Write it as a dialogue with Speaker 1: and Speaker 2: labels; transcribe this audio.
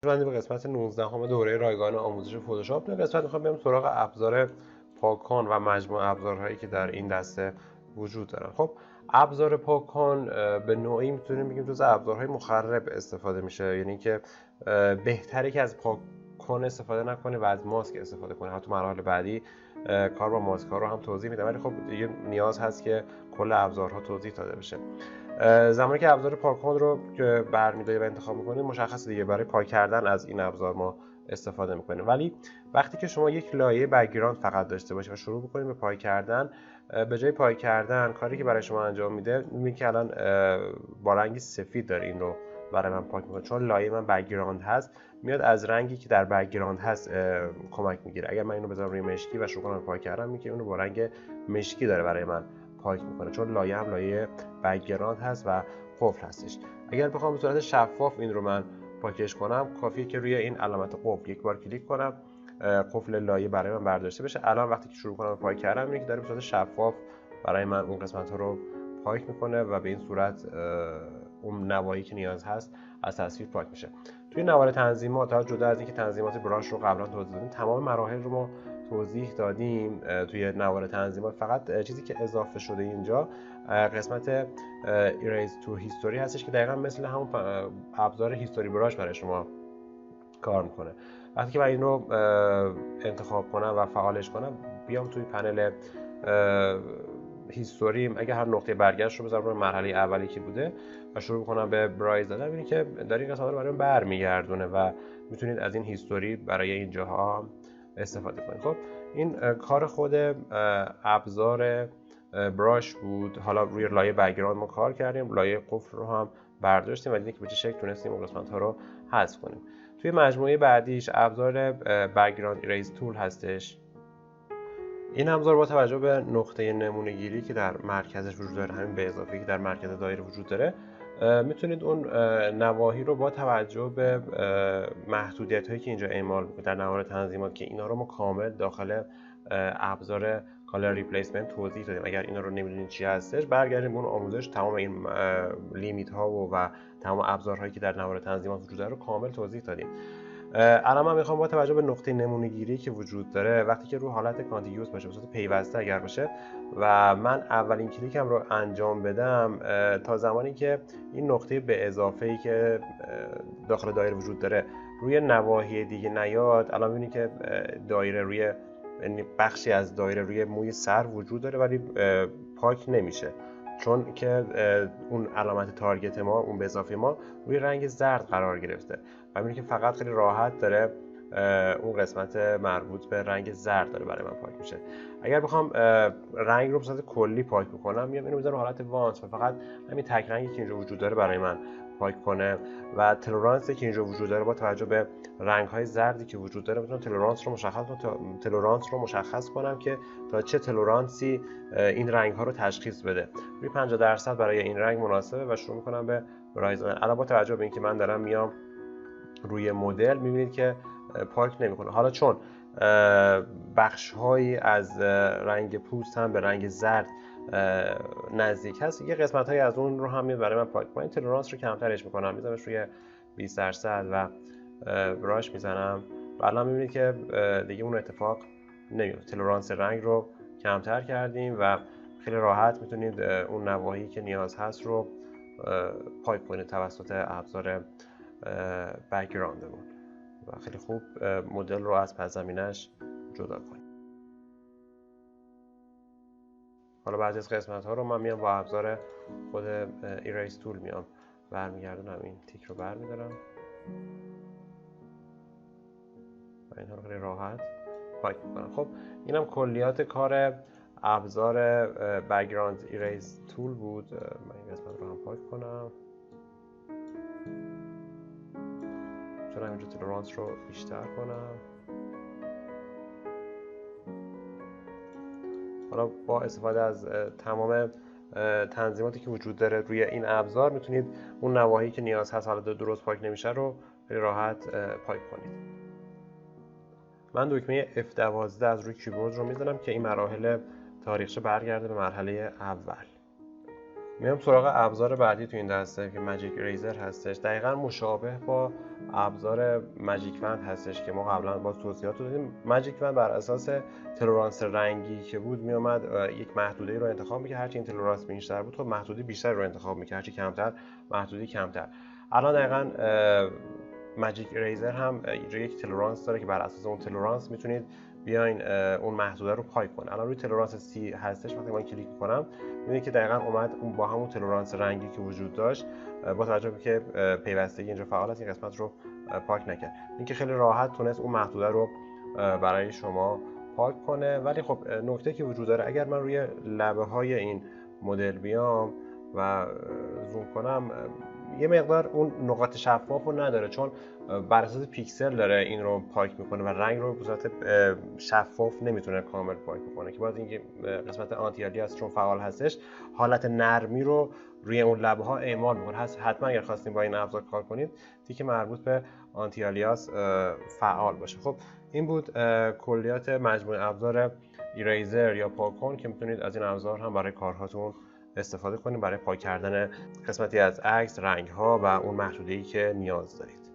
Speaker 1: من به قسمت 19 دوره رایگان آموزش فتوشاپ. در قسمت میخوام بریم سراغ ابزار پاک‌کن و مجموعه ابزارهایی که در این دسته وجود دارن. خب ابزار پاک‌کن به نوعی میتونیم بگیم جزء ابزارهای مخرب استفاده میشه، یعنی که بهتره که از پاک‌کن استفاده نکنه و از ماسک استفاده کنه. حتی مراحل بعدی کار با ماسک ها رو هم توضیح میدم، ولی خب دیگه نیاز هست که کل ابزارها توضیح داده بشه. زمانی که ابزار پاک‌کن رو که برمی‌دارید و انتخاب می‌کنید، مشخص دیگه برای پاک کردن از این ابزار ما استفاده می‌کنیم. ولی وقتی که شما یک لایه بک‌گراند فقط داشته باشید و شروع بکنید به پاک کردن، به جای پاک کردن کاری که برای شما انجام میده می‌بینید که الان با رنگ سفید داره این رو برای من پاک می‌کنه، چون لایه من بک‌گراند هست، میاد از رنگی که در بک‌گراند هست کمک می‌گیره. اگر من اینو بذارم روی مشکی و شروع کنم پاک کردن، می‌بینید که اون رو با رنگ مشکی داره برای من پاک می‌کنه، چون لایه هم لایه بک‌گراند هست و قفل هستش. اگر بخوام به صورت شفاف این رو من پاکش کنم، کافیه که روی این علامت قفل یک بار کلیک کنم، قفل لایه برای من برداشته بشه. الان وقتی که شروع کنم پاک کردن، می‌بینید که داره به صورت شفاف برای من اون قسمت‌ها رو پاک می‌کنه و به این صورت اون نواحی که نیاز هست از تصویر پاک میشه. توی نوار تنظیمات، تا جدا از اینکه تنظیمات براش رو قبلا توضیح دادیم، تمام مراحل رو ما توضیح دادیم توی نوار تنظیمات. فقط چیزی که اضافه شده اینجا قسمت Erase to History هستش که دقیقا مثل همون ابزار هیستوری براش برای شما کار میکنه. وقتی که من این رو انتخاب کنم و فعالش کنم، بیام توی پنل هیستوری، اگه هر نقطه برگشت رو بذارم روی مرحله اولی که بوده و شروع کنم به برایز دادن، ببینید که داره این قسمت رو برای من برمیگردونه و میتونید از این هیستوری برای این جاها استفاده کنید. خب این کار خود ابزار براش بود. حالا روی لایه بک‌گراند ما کار کردیم، لایه قفل رو هم برداشتیم و دیدیم که به چه شکل تونستیم اون قسمت ها رو حذف کنیم. توی مجموعه بعدیش ابزار بک‌گراند ایریز تول هستش. این ابزار با توجه به نقطه نمونه گیری که در مرکزش وجود داره، همین به اضافه که در مرکز دایره وجود داره، میتونید اون نواحی رو با توجه به محدودیت هایی که اینجا اعمال میکنه در نوار تنظیمات، که اینا رو ما کامل داخل ابزار کالر ریپلیسمنت توضیح دادیم. اگر اینا رو نمیدونید چی هستش، برگردیم اون آموزش، تمام این لیمیت ها و تمام ابزارهایی که در نوار تنظیمات وجود داره رو کامل توضیح دادیم. الان من میخوام با توجه به نقطه نمونه گیری که وجود داره، وقتی که رو حالت کانتیگیوس باشه، به صورت پیوسته اگر باشه و من اولین کلیکم رو انجام بدم، تا زمانی که این نقطه به اضافه ای که داخل دایره وجود داره روی نواحی دیگه نیاد، الان میبینید که دایره روی، یعنی بخشی از دایره روی موی سر وجود داره ولی پاک نمیشه، چون که اون علامت تارگت ما، اون به اضافه ما، روی رنگ زرد قرار گرفته و میبینید که فقط خیلی راحت داره اون قسمت مربوط به رنگ زرد داره برای من پاک میشه. اگر بخوام رنگ رو به صورت کلی پاک بکنم، میام اینو میذارم حالت وانس و فقط همین تک رنگی که اینجا وجود داره برای من پاک کنه و تلرانسی که اینجا وجود داره با توجه به رنگ‌های زردی که وجود داره میتونم تلرانس رو مشخص کنم که تا چه تلرانسی این رنگ‌ها رو تشخیص بده. روی 50% برای این رنگ مناسبه و شروع می‌کنم به برایز دادن. الان با توجه به اینکه من دارم میام روی مدل، می‌بینید که پاک نمی‌کنه. حالا چون بخش‌هایی از رنگ پوست هم به رنگ زرد نزدیک هست، یه قسمت‌هایی از اون رو هم میاد برای من پاک کنم. این تلرانس رو کمترش می‌کنم، میذارمش روی 20% و براش میزنم و الان می‌بینید که دیگه اون اتفاق نمیفته. تلرانس رنگ رو کمتر کردیم و خیلی راحت میتونید اون نواحی که نیاز هست رو پاک کنید توسط ابزار بک‌گراندمون و خیلی خوب مدل رو از پس زمینش جدا کنید. حالا بعضی از قسمت ها رو من میام با ابزار خود ایریز تول میام برمیگردونم، این تیک رو برمیدارم و اینها رو خیلی راحت پاک میکنم. خب اینم کلیات کار ابزار بک‌گراند ایریز تول بود. من این قسمت رو هم پاک کنم، چون اینجا تولرانس رو بیشتر کنم. حالا با استفاده از تمام تنظیماتی که وجود داره روی این ابزار، میتونید اون نواحی که نیاز هست حالا درست پاک نمیشه رو خیلی راحت پاک کنید. من دکمه F12 از روی کیبورد رو میزنم که این مراحل تاریخچه برگرده به مرحله اول. میام سراغ ابزار بعدی تو این دسته که ماجیک اریزر هستش. دقیقاً مشابه با ابزار ماجیک وند هستش که ما قبلا با توضیحات دادیم. ماجیک وند بر اساس تلرانس رنگی که بود میومد یک محدوده رو انتخاب می‌کرد، هرچی این تلرانس بیشتر بود خب محدوده بیشتر رو انتخاب می‌کرد، هرچی کمتر محدوده کمتر. الان دقیقاً ماجیک اریزر هم یک تلرانس داره که بر اساس اون تلرانس میتونید بیاین اون محدوده رو پاک کنه. الان روی تلرانس سی هستش، وقتی من کلیک می‌کنم می‌بینید که دقیقاً اومد اون با همون تلرانس رنگی که وجود داشت با توجه به که پیوستگی اینجا فعال است این قسمت رو پاک نکرد. این که خیلی راحت تونست اون محدوده رو برای شما پاک کنه. ولی خب نکته که وجود داره اگر من روی لبه های این مدل بیام و زوم کنم یه مقدار اون نقاط شفاف رو نداره، چون بر اساس پیکسل داره این رو پاک میکنه و رنگ رو به صورت شفاف نمیتونه کامل پاک میکنه که باز این قسمت آنتی آلیاس چون فعال هستش حالت نرمی رو روی اون لبه ها اعمال میکنه. حتما اگر خواستیم با این ابزار کار کنید تیک مربوط به آنتی آلیاس فعال باشه. خب این بود کلیات مجموعه ابزار ایریزر یا پاکون که میتونید از این ابزار هم برای کارهاتون استفاده کنید برای پاک کردن قسمتی از عکس، رنگ ها و اون محدوده‌ای که نیاز دارید.